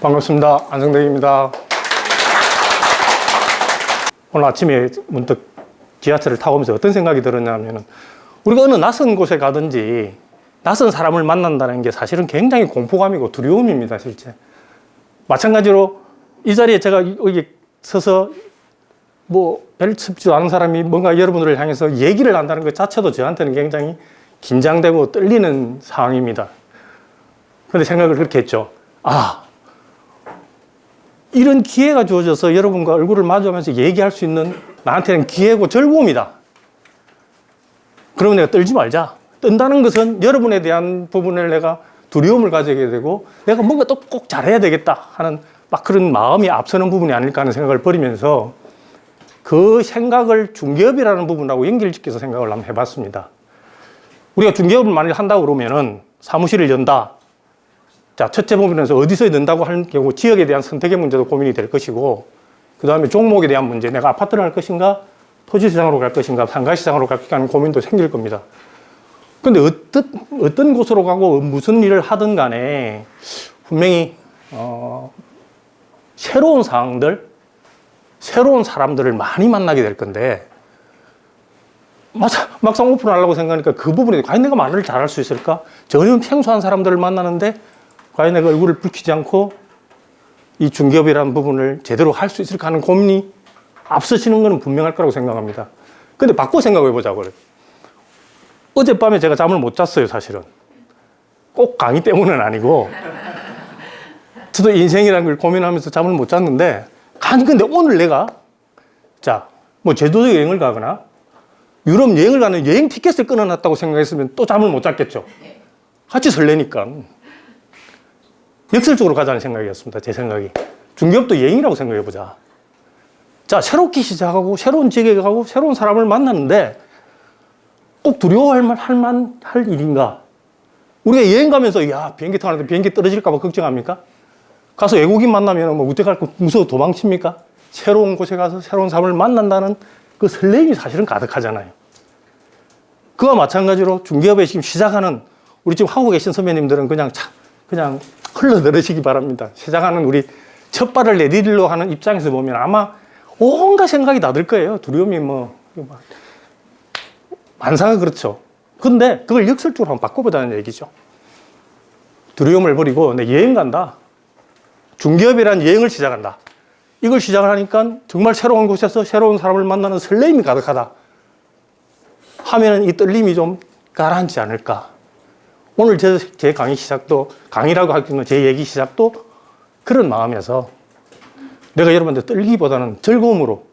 반갑습니다. 안성덕입니다. 오늘 아침에 문득 지하철을 타고 오면서 어떤 생각이 들었냐면, 우리가 어느 낯선 곳에 가든지 낯선 사람을 만난다는 게 사실은 굉장히 공포감이고 두려움입니다, 실제. 마찬가지로 이 자리에 제가 여기 서서 별 춥지도 않은 사람이 뭔가 여러분들을 향해서 얘기를 한다는 것 자체도 저한테는 굉장히 긴장되고 떨리는 상황입니다. 그런데 생각을 그렇게 했죠. 이런 기회가 주어져서 여러분과 얼굴을 마주하면서 얘기할 수 있는 나한테는 기회고 즐거움이다. 그러면 내가 떨지 말자. 뜬다는 것은 여러분에 대한 부분을 내가 두려움을 가지게 되고 내가 뭔가 또 꼭 잘해야 되겠다 하는 막 그런 마음이 앞서는 부분이 아닐까 하는 생각을 버리면서 그 생각을 중개업이라는 부분하고 연결시켜서 생각을 한번 해봤습니다. 우리가 중개업을 만약 한다고 그러면은 사무실을 연다. 자, 첫째 부분에서 어디서 넣는다고 하는 경우 지역에 대한 선택의 문제도 고민이 될 것이고, 그 다음에 종목에 대한 문제, 내가 아파트를 할 것인가, 토지시장으로 갈 것인가, 상가시장으로 갈 것인가 하는 고민도 생길 겁니다. 근데 어떤 곳으로 가고 무슨 일을 하든 간에 분명히 새로운 상황들, 새로운 사람들을 많이 만나게 될 건데, 막상 오픈하려고 생각하니까 그 부분에 과연 내가 말을 잘할 수 있을까? 전혀 생소한 사람들을 만나는데 과연 내가 얼굴을 붉히지 않고 이 중개업이라는 부분을 제대로 할 수 있을까 하는 고민이 앞서시는 것은 분명할 거라고 생각합니다. 근데 바꿔 생각해 보자고요. 어젯밤에 제가 잠을 못 잤어요, 사실은. 꼭 강의 때문은 아니고. 저도 인생이라는 걸 고민하면서 잠을 못 잤는데, 근데 오늘 내가, 제주도 여행을 가거나, 유럽 여행을 가는 여행 티켓을 끊어놨다고 생각했으면 또 잠을 못 잤겠죠. 같이 설레니까. 역설적으로 가자는 생각이었습니다, 제 생각이. 중개업도 여행이라고 생각해보자. 새롭게 시작하고, 새로운 지역에 가고, 새로운 사람을 만났는데, 꼭 두려워할 할 일인가? 우리가 여행 가면서, 비행기 타는데 비행기 떨어질까봐 걱정합니까? 가서 외국인 만나면 어떻게 할까? 무서워 도망칩니까? 새로운 곳에 가서 새로운 사람을 만난다는 그 설렘이 사실은 가득하잖아요. 그와 마찬가지로 중개업에 지금 시작하는, 우리 지금 하고 계신 선배님들은 그냥 흘러들으시기 바랍니다. 시작하는 우리 첫 발을 내디디려고 하는 입장에서 보면 아마 온갖 생각이 다 들 거예요. 두려움이 만사가 그렇죠. 근데 그걸 역설적으로 한번 바꿔보자는 얘기죠. 두려움을 버리고 내 여행 간다. 중개업이라는 여행을 시작한다. 이걸 시작을 하니까 정말 새로운 곳에서 새로운 사람을 만나는 설렘이 가득하다. 하면 이 떨림이 좀 가라앉지 않을까. 오늘 제 강의 시작도, 강의라고 하기는 제 얘기 시작도 그런 마음에서 내가 여러분한테 떨기보다는 즐거움으로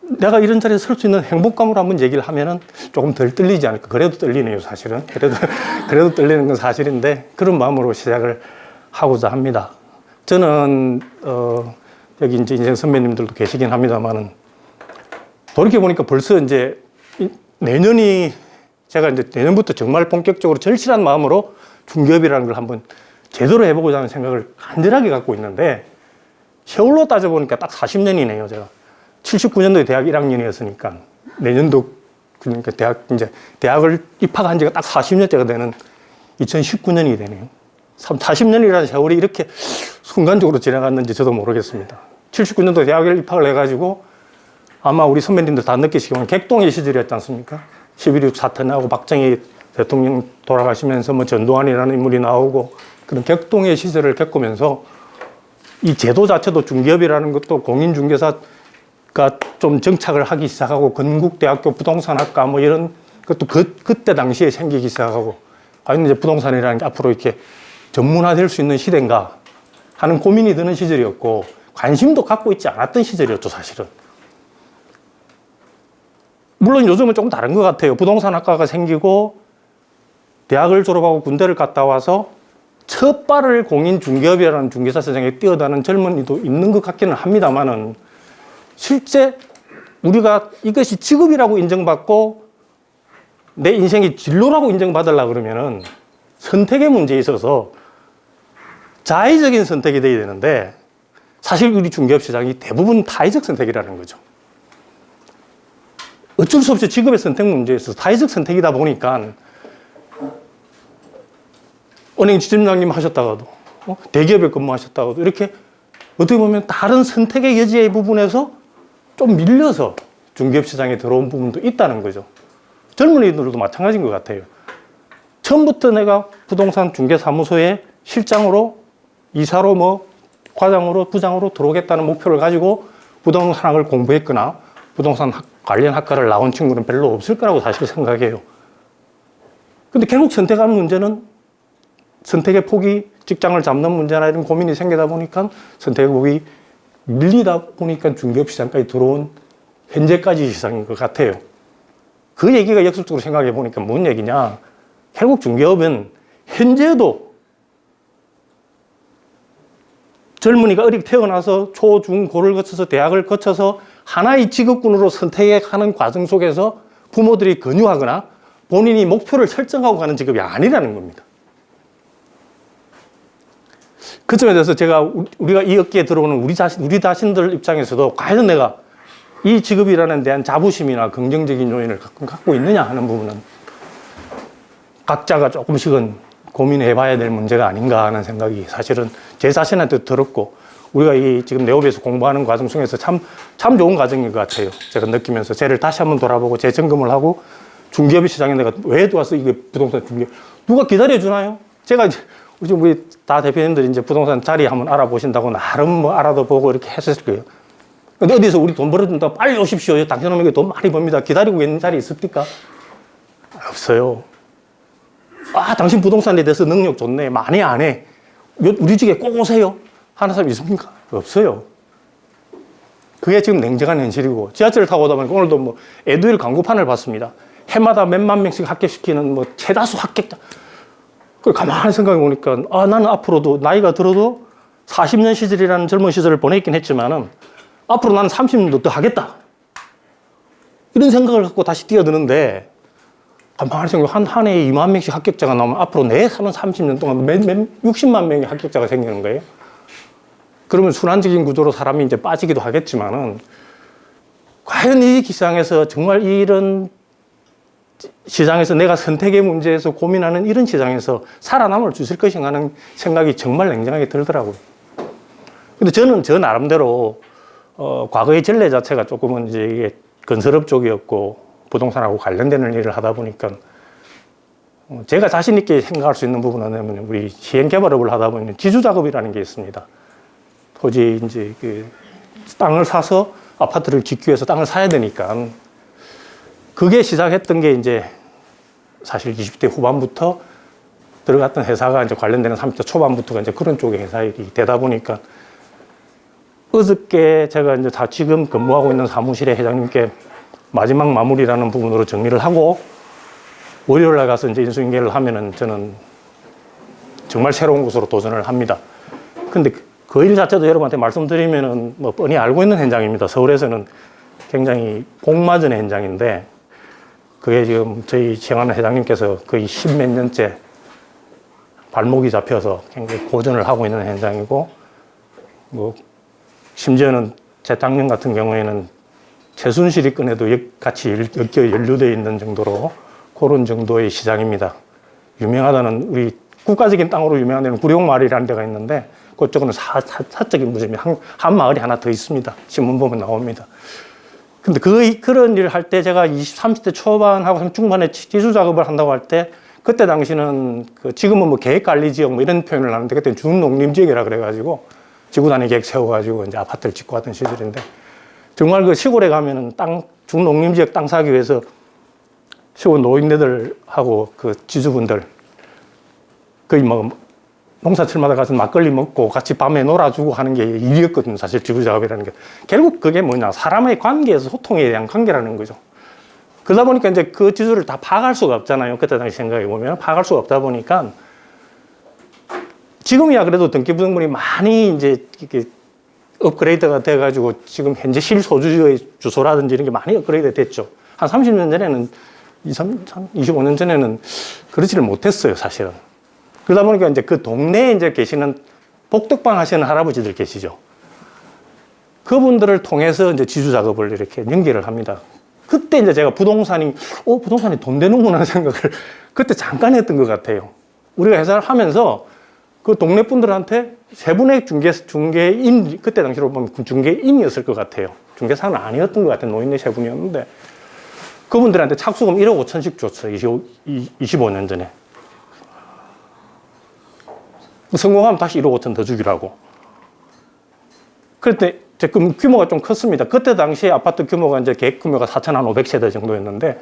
내가 이런 자리에 설 수 있는 행복감으로 한번 얘기를 하면은 조금 덜 떨리지 않을까. 그래도 떨리네요, 사실은. 그래도 떨리는 건 사실인데 그런 마음으로 시작을 하고자 합니다. 저는, 여기 이제 인생 선배님들도 계시긴 합니다만은 돌이켜보니까 벌써 이제 제가 이제 내년부터 정말 본격적으로 절실한 마음으로 중개업이라는 걸 한번 제대로 해보고자 하는 생각을 간절하게 갖고 있는데, 세월로 따져보니까 딱 40년이네요, 제가. 79년도에 대학 1학년이었으니까, 내년도, 그러니까 대학을 입학한 지가 딱 40년째가 되는 2019년이 되네요. 40년이라는 세월이 이렇게 순간적으로 지나갔는지 저도 모르겠습니다. 79년도에 대학을 입학을 해가지고 아마 우리 선배님들 다 느끼시기로는 객동의 시절이었지 않습니까? 11.6 사태 나오고 박정희 대통령 돌아가시면서 전두환이라는 인물이 나오고 그런 객동의 시절을 겪으면서 이 제도 자체도 중개업이라는 것도 공인중개사가 좀 정착을 하기 시작하고 건국대학교 부동산학과 이런 것도 그때 당시에 생기기 시작하고 과연 이제 부동산이라는 게 앞으로 이렇게 전문화될 수 있는 시대인가 하는 고민이 드는 시절이었고 관심도 갖고 있지 않았던 시절이었죠, 사실은. 물론 요즘은 조금 다른 것 같아요. 부동산학과가 생기고 대학을 졸업하고 군대를 갔다 와서 첫 발을 공인중개업이라는 중개사 세상에 뛰어드는 젊은이도 있는 것 같기는 합니다만은 실제 우리가 이것이 직업이라고 인정받고 내 인생의 진로라고 인정받으려고 그러면은 선택의 문제에 있어서 자의적인 선택이 돼야 되는데 사실 우리 중개업 시장이 대부분 타의적 선택이라는 거죠. 어쩔 수 없이 직업의 선택 문제에 있어서 타의적 선택이다 보니까 은행 지점장님 하셨다가도, 대기업에 근무하셨다가도, 이렇게 어떻게 보면 다른 선택의 여지의 부분에서 좀 밀려서 중개업 시장에 들어온 부분도 있다는 거죠. 젊은이들도 마찬가지인 것 같아요. 처음부터 내가 부동산 중개사무소에 실장으로, 이사로, 과장으로, 부장으로 들어오겠다는 목표를 가지고 부동산학을 공부했거나 부동산 관련 학과를 나온 친구는 별로 없을 거라고 사실 생각해요. 근데 결국 선택하는 문제는 선택의 폭이 직장을 잡는 문제나 이런 고민이 생기다 보니까 선택의 폭이 밀리다 보니까 중개업 시장까지 들어온 현재까지 시장인 것 같아요. 그 얘기가 역설적으로 생각해 보니까 뭔 얘기냐. 결국 중개업은 현재도 젊은이가 어리게 태어나서 초, 중, 고를 거쳐서 대학을 거쳐서 하나의 직업군으로 선택하는 과정 속에서 부모들이 권유하거나 본인이 목표를 설정하고 가는 직업이 아니라는 겁니다. 그 점에 대해서 우리가 이 업계에 들어오는 우리 자신들 입장에서도 과연 내가 이 직업이라는 데한 자부심이나 긍정적인 요인을 갖고 있느냐 하는 부분은 각자가 조금씩은 고민해 봐야 될 문제가 아닌가 하는 생각이 사실은 제 자신한테 들었고, 우리가 지금 네오비에서 공부하는 과정 중에서 참 좋은 과정인 것 같아요. 제가 느끼면서 저를 다시 한번 돌아보고 재점검을 하고, 중개업 시장에 내가 왜 들어와서 이게 부동산 중개업, 누가 기다려주나요? 제가 우리 다 대표님들이 이제 부동산 자리 한번 알아보신다고 나름 알아도 보고 이렇게 했을 거예요. 근데 어디서 우리 돈 벌어준다 빨리 오십시오. 당신놈에게 돈 많이 법니다. 기다리고 있는 자리 있습니까? 없어요. 당신 부동산에 대해서 능력 좋네. 많이 안 해. 우리 집에 꼭 오세요. 하는 사람 있습니까? 없어요. 그게 지금 냉정한 현실이고, 지하철을 타고 오다 보니까 오늘도 에듀윌 광고판을 봤습니다. 해마다 몇만 명씩 합격시키는 최다수 합격자. 그걸 가만히 생각해 보니까, 나는 앞으로도 나이가 들어도 40년 시절이라는 젊은 시절을 보냈긴 했지만은, 앞으로 나는 30년도 더 하겠다. 이런 생각을 갖고 다시 뛰어드는데, 가만히 생각해 한 해에 2만 명씩 합격자가 나오면 앞으로 내 사는 30년 동안 60만 명의 합격자가 생기는 거예요. 그러면 순환적인 구조로 사람이 이제 빠지기도 하겠지만은, 과연 이 시장에서 정말 이런 시장에서 내가 선택의 문제에서 고민하는 이런 시장에서 살아남을 수 있을 것인가 하는 생각이 정말 냉정하게 들더라고요. 근데 저는 저 나름대로, 과거의 전례 자체가 조금은 이제 이게 건설업 쪽이었고, 부동산하고 관련되는 일을 하다 보니까, 제가 자신있게 생각할 수 있는 부분은 뭐냐면, 우리 시행개발업을 하다 보면 지주작업이라는 게 있습니다. 토지, 이제 땅을 사서 아파트를 짓기 위해서 땅을 사야 되니까, 그게 시작했던 게 이제 사실 20대 후반부터 들어갔던 회사가 이제 관련되는 30대 초반부터가 이제 그런 쪽의 회사일이 되다 보니까, 어저께 제가 이제 지금 근무하고 있는 사무실의 회장님께 마지막 마무리라는 부분으로 정리를 하고, 월요일 날 가서 이제 인수인계를 하면은 저는 정말 새로운 곳으로 도전을 합니다. 근데 그 일 자체도 여러분한테 말씀드리면은 뻔히 알고 있는 현장입니다. 서울에서는 굉장히 복맞은 현장인데, 그게 지금 저희 지향하는 회장님께서 거의 10몇 년째 발목이 잡혀서 굉장히 고전을 하고 있는 현장이고, 심지어는 재작년 같은 경우에는 최순실이 꺼내도 같이 연루되어 있는 정도로 그런 정도의 시장입니다. 유명하다는, 우리 국가적인 땅으로 유명한 데는 구룡마을이라는 데가 있는데, 그쪽은 사적인 무덤이 한 마을이 하나 더 있습니다. 신문 보면 나옵니다. 근데 그런 일을 할 때 제가 20, 30대 초반하고 중반에 지주 작업을 한다고 할 때, 그때 당시는 지금은 계획관리지역 이런 표현을 하는데, 그때는 준농림지역이라 그래가지고 지구 단위 계획 세워가지고 이제 아파트를 짓고 하던 시절인데, 정말 그 시골에 가면은 준농림지역 땅 사기 위해서 시골 노인네들하고 그 지주분들 거의 농사철마다 가서 막걸리 먹고 같이 밤에 놀아주고 하는 게 일이었거든요. 사실 지구 작업이라는 게. 결국 그게 뭐냐, 사람의 관계에서 소통에 대한 관계라는 거죠. 그러다 보니까 이제 그 지주를 다 파악할 수가 없잖아요. 그때 당시 생각해 보면 파악할 수가 없다 보니까, 지금이야 그래도 등기부등본이 많이 이제 이렇게 업그레이드가 돼가지고 지금 현재 실소유주의 주소라든지 이런 게 많이 업그레이드 됐죠. 한 30년 전에는, 25년 전에는 그러지를 못했어요, 사실은. 그러다 보니까 이제 그 동네에 이제 계시는 복덕방 하시는 할아버지들 계시죠. 그분들을 통해서 이제 지주 작업을 이렇게 연결을 합니다. 그때 이제 제가 부동산이 돈 되는구나 하는 생각을 그때 잠깐 했던 것 같아요. 우리가 회사를 하면서 그 동네 분들한테 세 분의 중개인, 그때 당시로 보면 중개인이었을 것 같아요. 중개사는 아니었던 것 같아요. 노인네 세 분이었는데 그분들한테 착수금 1억 5천씩 줬어요. 25년 전에. 성공하면 다시 1억 5천 더 주기라고. 그때 규모가 좀 컸습니다. 그때 당시에 아파트 규모가 이제 계획 규모가 4,500세대 정도였는데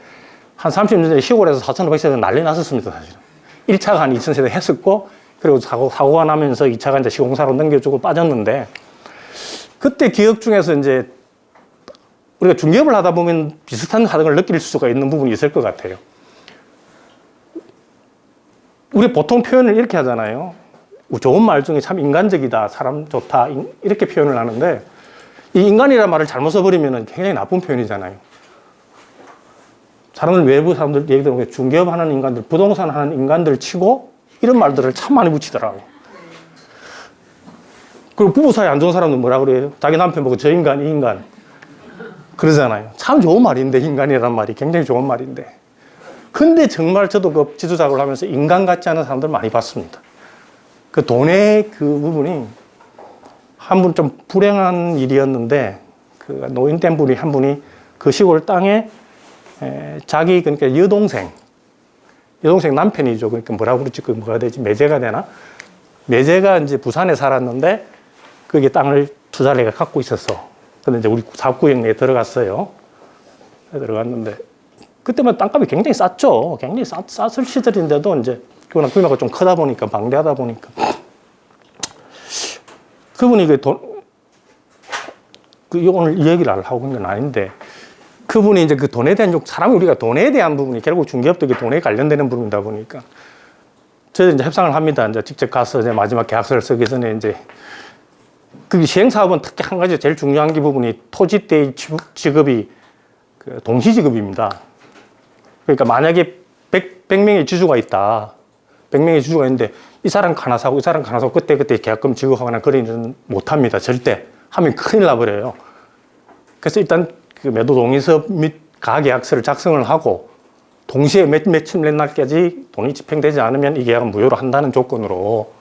한 30년 전에 시골에서 4,500세대 난리 났었습니다, 사실은. 1차가 한 2,000세대 했었고, 그리고 사고가 나면서 2차가 이제 시공사로 넘겨주고 빠졌는데, 그때 기억 중에서 이제 우리가 중개업을 하다 보면 비슷한 과정을 느낄 수가 있는 부분이 있을 것 같아요. 우리 보통 표현을 이렇게 하잖아요. 좋은 말 중에 참 인간적이다, 사람 좋다, 이렇게 표현을 하는데, 이 인간이라는 말을 잘못 써버리면 굉장히 나쁜 표현이잖아요. 사람들, 외부 사람들 얘기 들어보면 중개업 하는 인간들, 부동산 하는 인간들 치고 이런 말들을 참 많이 붙이더라고요. 그리고 부부 사이 안 좋은 사람들 뭐라 그래요? 자기 남편 보고 저 인간, 이 인간. 그러잖아요. 참 좋은 말인데, 인간이라는 말이 굉장히 좋은 말인데. 근데 정말 저도 그 지도 작업을 하면서 인간 같지 않은 사람들 많이 봤습니다. 그 돈의 그 부분이 한 분 좀 불행한 일이었는데, 그 노인된 분이 한 분이 그 시골 땅에 자기, 그러니까 여동생 남편이죠. 그러니까 뭐라고 그러지? 그 뭐가 되지? 매제가 되나? 매제가 이제 부산에 살았는데, 거기에 땅을 투자를 해가 갖고 있었어. 근데 이제 우리 사업구역내에 들어갔어요. 들어갔는데, 그때만 땅값이 굉장히 쌌죠. 굉장히 쌌을 시절인데도 이제, 그거나 규모가 좀 크다 보니까, 방대하다 보니까. 그분이 오늘 이 얘기를 하고 있는 건 아닌데, 그분이 이제 그 돈에 대한 사람이 우리가 돈에 대한 부분이 결국 중개업도 돈에 관련되는 부분이다 보니까, 저희들 이제 협상을 합니다. 이제 직접 가서 이제 마지막 계약서를 쓰기 전에 이제, 그 시행사업은 특히 한 가지 제일 중요한 게 부분이 토지대의 지급이 그 동시지급입니다. 그러니까 만약에 100명의 주주가 있다. 100명의 주주가 있는데 이 사람 하나 사고 이 사람 하나 사고 그때 계약금 지급하거나 그런 일은 못 합니다. 절대. 하면 큰일 나버려요. 그래서 일단 그 매도 동의서 및 가계약서를 작성을 하고 동시에 며칠 날까지 돈이 집행되지 않으면 이 계약은 무효로 한다는 조건으로,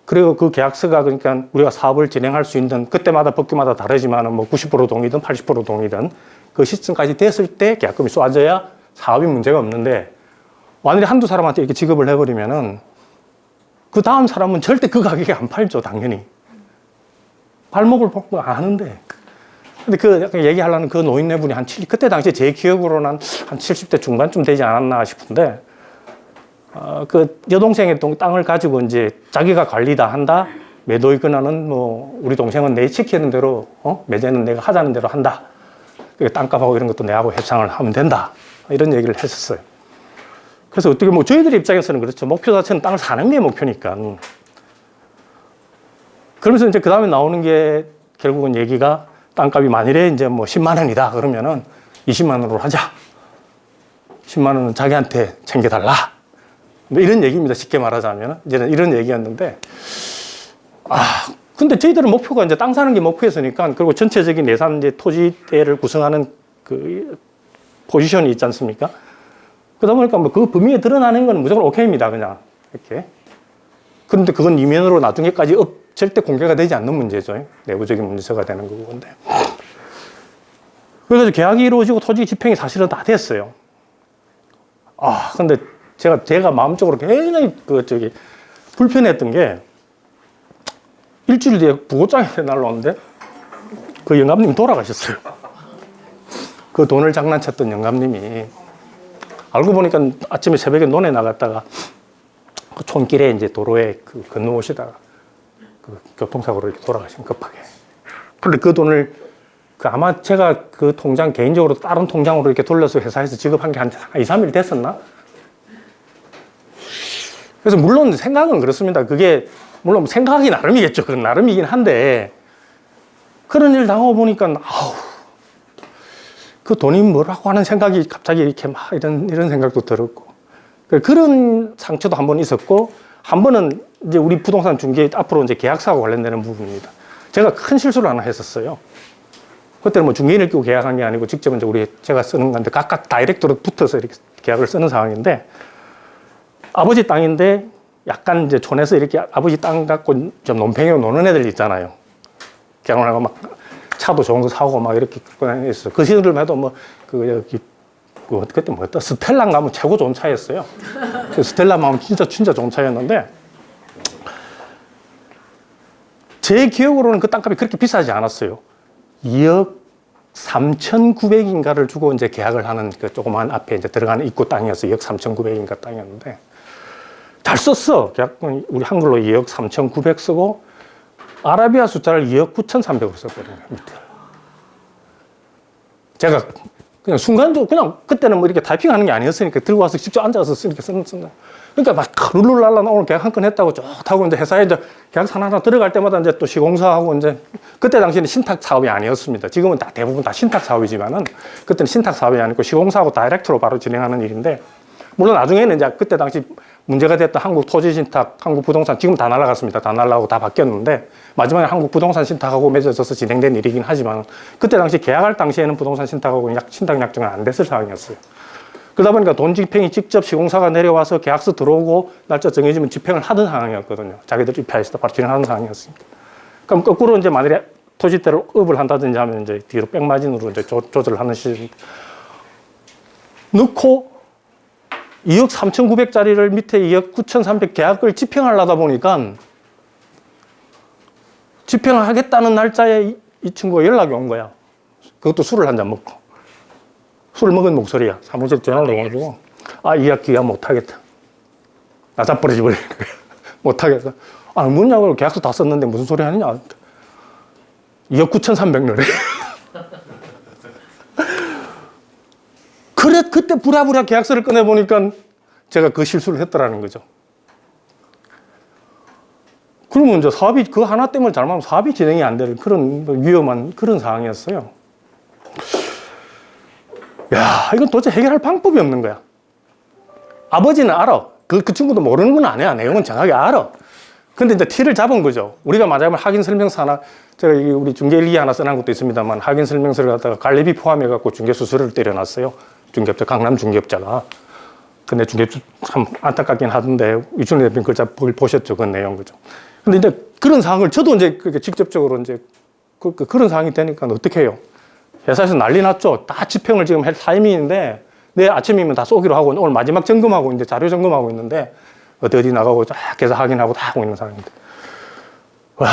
그리고 그 계약서가 그러니까 우리가 사업을 진행할 수 있는 그때마다 법규마다 다르지만은 뭐 90% 동의든 80% 동의든 그 시점까지 됐을 때 계약금이 쏘아져야 사업이 문제가 없는데, 만약에 한두 사람한테 이렇게 지급을 해버리면은 그 다음 사람은 절대 그 가격에 안 팔죠, 당연히. 발목을 뽑고 안 하는데. 근데 그 약간 얘기하려는 그 노인네분이 그때 당시에 제 기억으로는 한 70대 중반쯤 되지 않았나 싶은데, 그 여동생의 땅을 가지고 이제 자기가 관리다 한다. 매도의 권한은 뭐 우리 동생은 내 시키는 대로, 매제는 내가 하자는 대로 한다. 땅값하고 이런 것도 내하고 협상을 하면 된다. 이런 얘기를 했었어요. 그래서 어떻게 뭐 저희들 입장에서는 그렇죠. 목표 자체는 땅을 사는 게 목표니까. 그러면서 이제 그 다음에 나오는 게 결국은 얘기가 땅값이 만일에 이제 뭐 10만 원이다. 그러면은 20만 원으로 하자. 10만 원은 자기한테 챙겨달라. 이런 얘기입니다. 쉽게 말하자면. 이제는 이런 얘기였는데, 근데 저희들은 목표가 이제 땅 사는 게 목표였으니까, 그리고 전체적인 예산 이제 토지대를 구성하는 그 포지션이 있지 않습니까? 그러다 보니까 뭐 그 범위에 드러나는 건 무조건 오케이입니다. 그냥. 이렇게. 그런데 그건 이면으로 나중에까지 절대 공개가 되지 않는 문제죠. 내부적인 문제가 되는 거고. 근데. 그래서 계약이 이루어지고 토지 집행이 사실은 다 됐어요. 근데 제가 마음적으로 굉장히 불편했던 게, 일주일 뒤에 부고장이 날라오는데 그 영감님이 돌아가셨어요. 그 돈을 장난쳤던 영감님이. 알고 보니까 아침에 새벽에 논에 나갔다가 그 촌길에 이제 도로에 건너오시다가 그 교통사고로 이렇게 돌아가신, 급하게. 근데 그 돈을 아마 제가 그 통장 개인적으로 다른 통장으로 이렇게 돌려서 회사에서 지급한 게 한 2, 3일 됐었나? 그래서 물론 생각은 그렇습니다. 그게 물론 생각이 나름이겠죠. 그건 나름이긴 한데, 그런 일 당하고 보니까 그 돈이 뭐라고 하는 생각이 갑자기 이렇게 막 이런 생각도 들었고, 그런 상처도 한 번 있었고, 한 번은 이제 우리 부동산 중개 앞으로 이제 계약사하고 관련되는 부분입니다. 제가 큰 실수를 하나 했었어요. 그때는 뭐 중개인을 끼고 계약한 게 아니고 직접 이제 제가 쓰는 건데, 각각 다이렉트로 붙어서 이렇게 계약을 쓰는 상황인데, 아버지 땅인데 약간 이제 촌에서 이렇게 아버지 땅 갖고 좀 논팽이로 노는 애들 있잖아요. 결혼하고 막 차도 좋은 거 사고 막 이렇게 있어. 그 시절만 해도 뭐, 여기, 그때 뭐였다? 스텔라 가면 최고 좋은 차였어요. 스텔라 가면 진짜 좋은 차였는데, 제 기억으로는 그 땅값이 그렇게 비싸지 않았어요. 2억 3,900인가를 주고 이제 계약을 하는 그 조그만 앞에 이제 들어가는 입구 땅이었어요. 2억 3,900인가 땅이었는데, 잘 썼어. 계약은 우리 한글로 2억 3,900 쓰고, 아라비아 숫자를 2억 9,300으로 썼거든요. 밑에. 제가 그냥 순간적으로 그냥 그때는 뭐 이렇게 타이핑하는 게 아니었으니까 들고 와서 직접 앉아서 이렇게 쓰는. 그러니까 막 룰루랄라 오늘 계약 한 건 했다고 좋다고 이제 회사에 이제 계약서 하나 들어갈 때마다 이제 또 시공사하고 이제 그때 당시에는 신탁 사업이 아니었습니다. 지금은 다 대부분 다 신탁 사업이지만은 그때는 신탁 사업이 아니고 시공사하고 다이렉트로 바로 진행하는 일인데, 물론 나중에는 이제 그때 당시 문제가 됐던 한국 토지 신탁, 한국 부동산, 지금 다 날아갔습니다. 다 날아가고 다 바뀌었는데, 마지막에 한국 부동산 신탁하고 맺어져서 진행된 일이긴 하지만, 그때 당시 계약할 당시에는 부동산 신탁하고 신탁 약정은 안 됐을 상황이었어요. 그러다 보니까 돈 집행이 직접 시공사가 내려와서 계약서 들어오고 날짜 정해지면 집행을 하던 상황이었거든요. 자기들 입찰에서 바로 진행하는 상황이었으니까. 그럼 거꾸로 이제 만일에 토지대를 업을 한다든지 하면 이제 뒤로 백마진으로 이제 조절을 하는 시절. 넣고 2억 3,900짜리를 밑에 2억 9,300 계약을 집행하려다 보니까 집행을 하겠다는 날짜에 이 친구가 연락이 온 거야. 그것도 술을 한 잔 먹고. 술 먹은 목소리야. 사무실 전화를 해가지고, 아, 이 학기야 못하겠다. 나 자빠르지 버리는 거야. 못하겠다. 아, 뭐냐고 계약서 다 썼는데 무슨 소리 하느냐. 2억 9,300 넣으래. 그래, 그때 부랴부랴 계약서를 꺼내보니까 제가 그 실수를 했더라는 거죠. 그러면 이제 사업이, 그 하나 때문에 잘못하면 사업이 진행이 안 되는 그런 위험한 그런 상황이었어요. 야, 이건 도대체 해결할 방법이 없는 거야. 아버지는 알아. 그 친구도 모르는 건 아니야. 내용은 정확히 알아. 근데 이제 티를 잡은 거죠. 우리가 만약에 확인 설명서 하나, 제가 우리 중개 일기 하나 써놓은 것도 있습니다만, 확인 설명서를 갖다가 관리비 포함해갖고 중개 수수료를 때려놨어요. 중개업자, 강남 중개업자가. 근데 중개업자 참 안타깝긴 하던데, 이준희 대표님 글자 보셨죠? 그 내용, 그죠? 근데 이제 그런 상황을 저도 이제 그렇게 직접적으로 이제 그런 상황이 되니까 어떻게 해요? 회사에서 난리 났죠. 다 집행을 지금 할 타이밍인데, 내일 아침이면 다 쏘기로 하고, 오늘 마지막 점검하고 있는데, 자료 점검하고 있는데, 어디 나가고 쫙 계속 확인하고 다 하고 있는 상황인데. 와,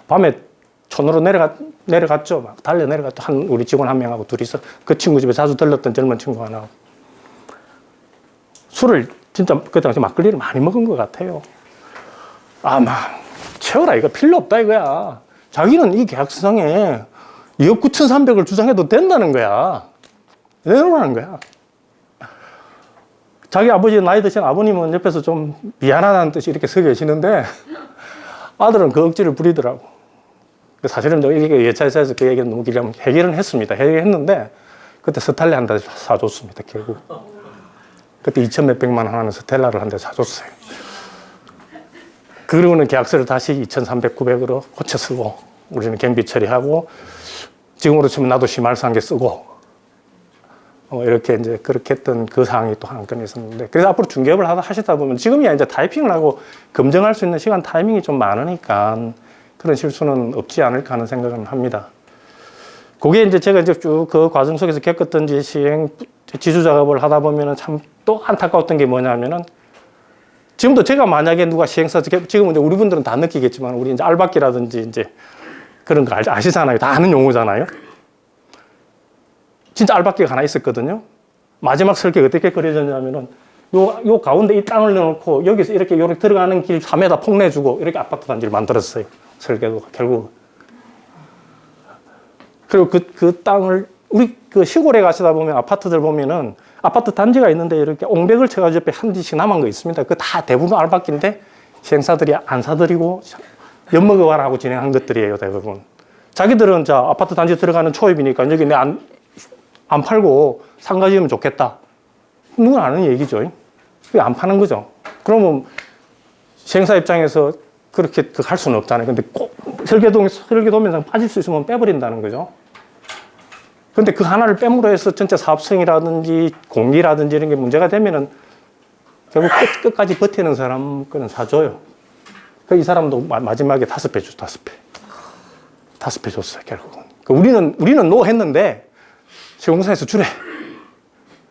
밤에 촌으로 내려갔죠. 막 달려 내려갔죠. 우리 직원 한 명하고 둘이서 그 친구 집에 자주 들렀던 젊은 친구 하나. 술을 진짜 그 당시 막걸리를 많이 먹은 것 같아요. 채워라. 이거 필요 없다 이거야. 자기는 이 계약서상에 2억 9,300을 주장해도 된다는 거야. 내놓으라는 거야. 자기 아버지 나이 드신 아버님은 옆에서 좀 미안하다는 뜻이 이렇게 서 계시는데 아들은 그 억지를 부리더라고. 사실은 이게 예차에서 그 얘기는 너무 길면 해결은 했습니다. 해결했는데 그때 스탈레 한 대 사줬습니다. 결국. 그때 2천 몇백만 원 하는 스텔라를 한 대 사줬어요. 그러고는 계약서를 다시 2,300, 900으로 고쳐 쓰고 우리는 경비 처리하고 지금으로 치면 나도 심할상계 쓰고 이렇게 이제 그렇게 했던 그 상황이 또 한 건 있었는데, 그래서 앞으로 중개업을 하시다 보면 지금이야 이제 타이핑을 하고 검증할 수 있는 시간 타이밍이 좀 많으니까 그런 실수는 없지 않을까 하는 생각은 합니다. 그게 이제 제가 이제 쭉 그 과정 속에서 겪었던 시행 지주 작업을 하다 보면은 참 또 안타까웠던 게 뭐냐면은, 지금도 제가 만약에 누가 시행사, 지금 이제 우리 분들은 다 느끼겠지만 우리 이제 알박기라든지 이제 그런 거 아시잖아요. 다 아는 용어잖아요. 진짜 알박기가 하나 있었거든요. 마지막 설계가 어떻게 그려졌냐면은 요 가운데 이 땅을 넣어놓고 여기서 이렇게 들어가는 길 3m 폭 내주고 이렇게 아파트 단지를 만들었어요. 설계도 결국. 그리고 그 땅을 우리 그 시골에 가시다 보면 아파트들 보면은 아파트 단지가 있는데 이렇게 옹백을 쳐가지고 옆에 한 뒤씩 남은 거 있습니다. 그 다 대부분 알박기인데 시행사들이 안 사드리고 엿먹어와라 하고 진행한 것들이에요, 대부분. 자기들은 자 아파트 단지 들어가는 초입이니까 여기 내 안 팔고 상가 지으면 좋겠다. 누군 아는 얘기죠. 그게 안 파는 거죠. 그러면 시행사 입장에서 그렇게 할 수는 없잖아요. 근데 꼭 설계도면서 빠질 수 있으면 빼버린다는 거죠. 근데 그 하나를 빼므로 해서 전체 사업성이라든지 공기라든지 이런 게 문제가 되면은 결국 끝까지 버티는 사람 거는 사줘요. 그 이 사람도 마지막에 5배 줬어, 5배. 5배 줬어요, 결국은. 우리는 노 했는데, 시공사에서 주래.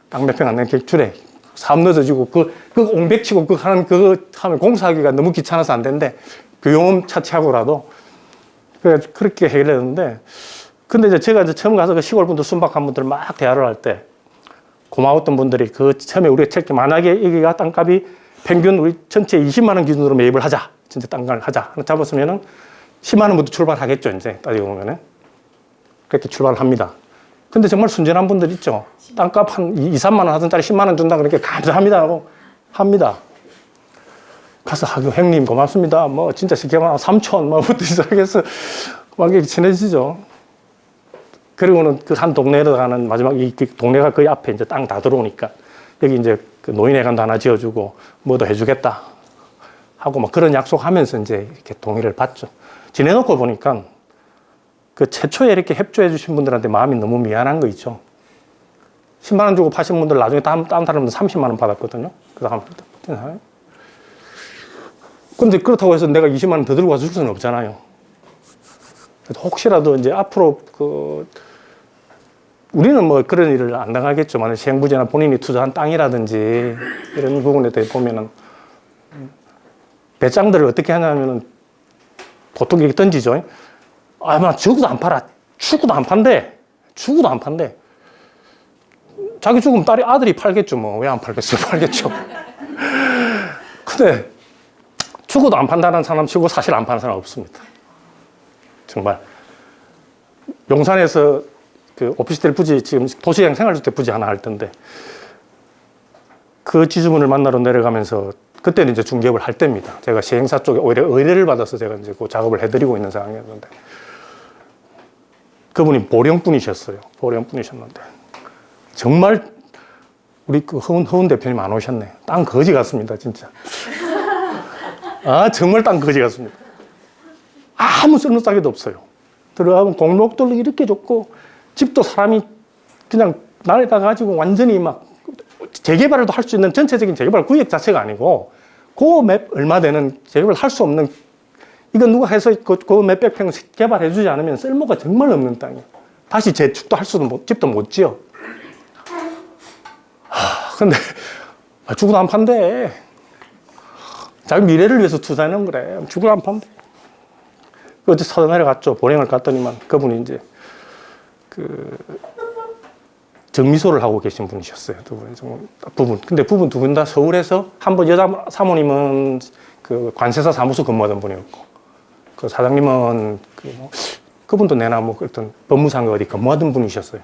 땅 몇 평 안 내게 주래. 사업 늦어지고, 옹백치고, 그거 하면 공사하기가 너무 귀찮아서 안 되는데, 비용음 차치하고라도. 그렇게 해결했는데, 근데 이제 제가 처음 가서 그 시골 분들, 순박한 분들 막 대화를 할 때, 고마웠던 분들이 처음에 우리가 책, 만약에 여기가 땅값이 평균 우리 전체 20만 원 기준으로 매입을 하자. 진짜 땅값을 하자. 잡았으면은 10만 원부터 출발하겠죠, 이제 따지고 보면은. 그렇게 출발을 합니다. 근데 정말 순진한 분들 있죠. 땅값 한 2, 3만 원 하던 짜리 10만 원 준다 그러니까 감사합니다 하고 합니다. 가서 형님 고맙습니다. 뭐 진짜 쉽게 말하면 3천 뭐부터 시작해서 막 이렇게 친해지죠. 그리고는 그 한 동네로 가는 마지막 이 동네가 거의 앞에 이제 땅 다 들어오니까 여기 이제 그 노인회관도 하나 지어주고 뭐도 해주겠다 하고 막 그런 약속하면서 이제 이렇게 동의를 받죠. 지내놓고 보니까 그 최초에 이렇게 협조해 주신 분들한테 마음이 너무 미안한 거 있죠. 10만 원 주고 파신 분들 나중에 다른 사람은 30만 원 받았거든요. 그 다음부터. 근데 그렇다고 해서 내가 20만 원 더 들고 와서 줄 수는 없잖아요. 혹시라도 이제 앞으로 우리는 뭐 그런 일을 안 당하겠죠. 만약 시행부지나 본인이 투자한 땅이라든지 이런 부분에 대해 보면은 배짱들을 어떻게 하냐면은 보통 이렇게 던지죠. 막 죽어도 안 팔아. 죽어도 안 판대. 죽어도 안 판대. 자기 죽으면 아들이 팔겠죠. 뭐. 왜 안 팔겠어요? 팔겠죠. 근데 죽어도 안 판다는 사람 치고 사실 안 파는 사람 없습니다. 정말. 용산에서 그 오피스텔 부지, 지금 도시형 생활주택 부지 하나 할 텐데, 그 지주분을 만나러 내려가면서, 그때는 이제 중개업을 할 때입니다. 제가 시행사 쪽에 오히려 의뢰를 받아서 제가 이제 그 작업을 해드리고 있는 상황이었는데, 그분이 보령분이셨어요. 보령분이셨는데, 정말 우리 그 허운 대표님 안 오셨네. 땅 거지 같습니다, 진짜. 정말 땅 거지 같습니다. 아무 쓸모싸기도 없어요. 들어가면 공록들도 이렇게 좋고, 집도 사람이 그냥 나에다 가지고 완전히 막 재개발도 할 수 있는 전체적인 재개발 구역 자체가 아니고, 그 맵 얼마 되는 재개발 할 수 없는, 이거 누가 해서 그 몇백 평 개발해 주지 않으면 쓸모가 정말 없는 땅이에요. 다시 재축도 할 수도 집도 못 지어. 근데 죽어도 안 판대. 자기 미래를 위해서 투자해놓은 그래. 죽어도 안 판대. 어제 사서 내려갔죠. 보령을 갔더니만 그분이 이제 정미소를 하고 계신 분이셨어요. 근데 부분 두 분 다 서울에서 한 번 여자 사모님은 그 관세사 사무소 근무하던 분이었고, 그 사장님은 그분도 내나 뭐 어떤 법무상가 어디 근무하던 분이셨어요.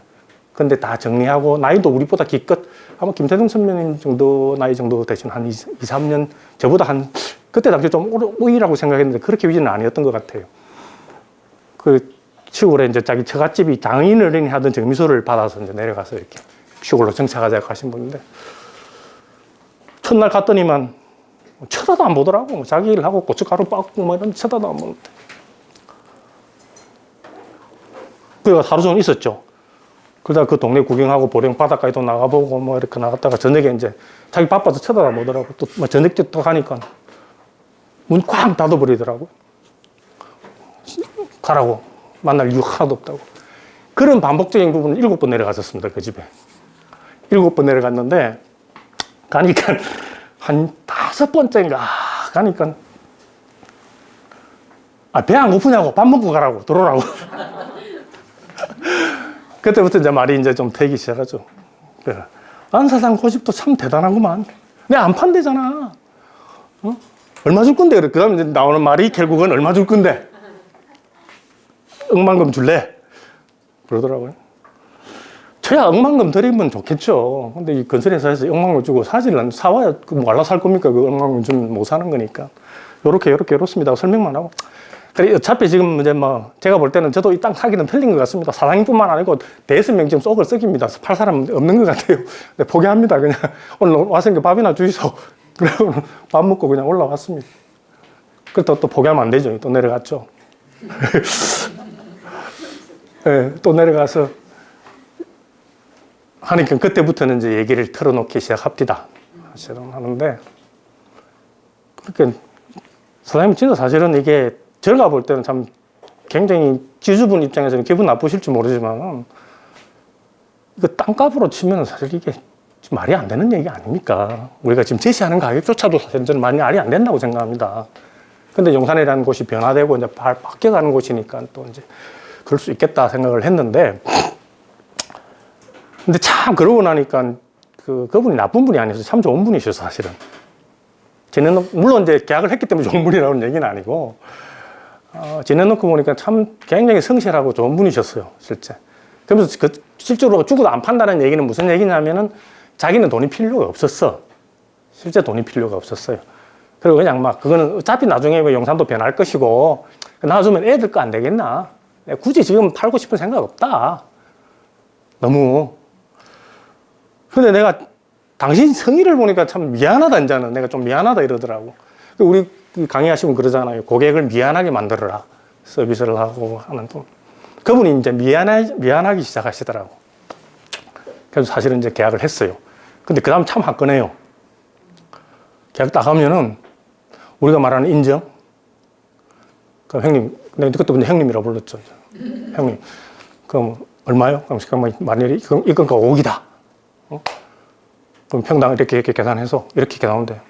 근데 다 정리하고 나이도 우리보다 기껏 아마 김태동 선배님 정도 나이 정도 되신 한 2, 3년 저보다 그때 당시 좀 우위라고 생각했는데 그렇게 위기는 아니었던 것 같아요. 그 시골에 이제 자기 처갓집이 장인어른이 하던 정미소를 받아서 이제 내려가서 이렇게 시골로 정착하자고 하신 분인데, 첫날 갔더니만 쳐다도 안 보더라고. 자기 일 하고 고춧가루 빻고 뭐 이런 쳐다도 안 보는데. 그래가 하루 종일 있었죠. 그러다 그 동네 구경하고 보령 바닷가에도 나가보고 뭐 이렇게 나갔다가 저녁에 이제 자기 바빠서 쳐다도 안 보더라고. 또 뭐 저녁 때 또 가니까 문 쾅 닫아버리더라고. 가라고. 만날 이유 하나도 없다고. 그런 반복적인 부분을 7번 내려갔었습니다. 그 집에. 7번 내려갔는데 가니까 한 5번째인가 가니까 배 안 고프냐고, 밥 먹고 가라고, 들어오라고. 그때부터 이제 말이 이제 좀 되기 시작하죠. 안사장 고집도 참 대단하구만. 내가 안 판대잖아. 얼마 줄 건데? 그 다음에 나오는 말이 결국은 얼마 줄 건데? 억만금 줄래? 그러더라고요. 저야 억만금 드리면 좋겠죠. 근데 이 건설회사에서 억만금 주고 사지를 사와야 뭐 알라 살 겁니까? 그 억만금 주면 못 사는 거니까. 요렇습니다. 설명만 하고. 그래, 어차피 지금 이제 뭐, 제가 볼 때는 저도 이 땅 사기는 틀린 것 같습니다. 사장님뿐만 아니고 대여섯 명 지금 쏙을 썩입니다. 팔 사람 없는 것 같아요. 근데 포기합니다. 그냥 오늘 왔으니까 밥이나 주이소. 그러고 밥 먹고 그냥 올라왔습니다. 그래도 또 포기하면 안 되죠. 또 내려갔죠. 네, 또 내려가서 하니까 그때부터는 이제 얘기를 털어놓기 시작합니다. 사실은 하는데, 그렇게 사장님 진짜 사실은 이게 제가 볼 때는 참 굉장히 지주분 입장에서는 기분 나쁘실지 모르지만, 이거 땅값으로 치면 사실 이게 말이 안 되는 얘기 아닙니까? 우리가 지금 제시하는 가격조차도 사실 저는 말이 안 된다고 생각합니다. 근데 용산이라는 곳이 변화되고 이제 바뀌어가는 곳이니까 또 이제 그럴 수 있겠다 생각을 했는데, 근데 참 그러고 나니까 그분이 나쁜 분이 아니어서 참 좋은 분이셔서 사실은. 지내놓고, 물론 이제 계약을 했기 때문에 좋은 분이라는 얘기는 아니고, 지내놓고 보니까 참 굉장히 성실하고 좋은 분이셨어요, 실제. 그러면서 실제로 죽어도 안 판다는 얘기는 무슨 얘기냐면은 자기는 돈이 필요가 없었어. 실제 돈이 필요가 없었어요. 그리고 그냥 막 그거는 어차피 나중에 용산도 변할 것이고, 놔주면 애들 거 안 되겠나? 굳이 지금 팔고 싶은 생각 없다. 너무. 근데 내가 당신 성의를 보니까 참 미안하다, 이제는. 내가 좀 미안하다 이러더라고. 우리 강의하시면 그러잖아요. 고객을 미안하게 만들어라. 서비스를 하고 하는 분. 그분이 이제 미안하기 시작하시더라고. 그래서 사실은 이제 계약을 했어요. 근데 그 다음 참 화끈해요. 계약 딱 하면은 우리가 말하는 인정. 그럼 형님, 내가 그때 근데 형님이라고 불렀죠. 형님, 그럼 얼마요? 그럼 잠깐만, 만일에 이건 5억이다. 그럼 평당 이렇게 계산해서 이렇게 계산하는데,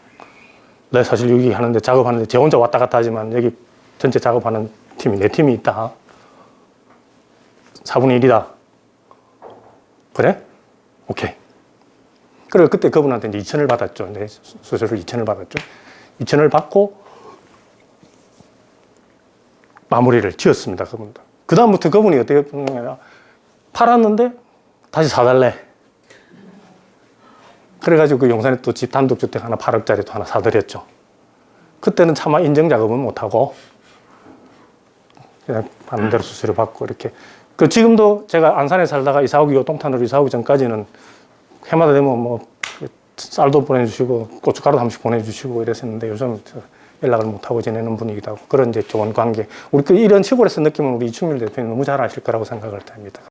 내 사실 여기 하는데 작업하는데 제 혼자 왔다 갔다 하지만 여기 전체 작업하는 팀이 4팀이 있다. 4분의 1이다. 그래? 오케이. 그리고 그때 그분한테 이제 2천을 받았죠. 내 수수료를 2천을 받았죠. 2천을 받고 마무리를 지었습니다. 그분도. 그 다음부터 그분이 어떻게 했냐면 팔았는데 다시 사달래. 그래가지고 그 용산에 또 집 단독주택 하나 8억짜리도 하나 사드렸죠. 그때는 차마 인정 작업은 못하고 그냥 받는 대로 수수료 받고 이렇게. 그 지금도 제가 안산에 살다가 이사 오기 요동탄으로 이사 오기 전까지는 해마다 되면 뭐 쌀도 보내주시고 고춧가루도 한 번씩 보내주시고 이랬었는데 요즘 연락을 못하고 지내는 분위기도 하고 그런 이제 좋은 관계. 우리 이런 시골에서 느끼면 우리 이충일 대표님 너무 잘 아실 거라고 생각을 합니다.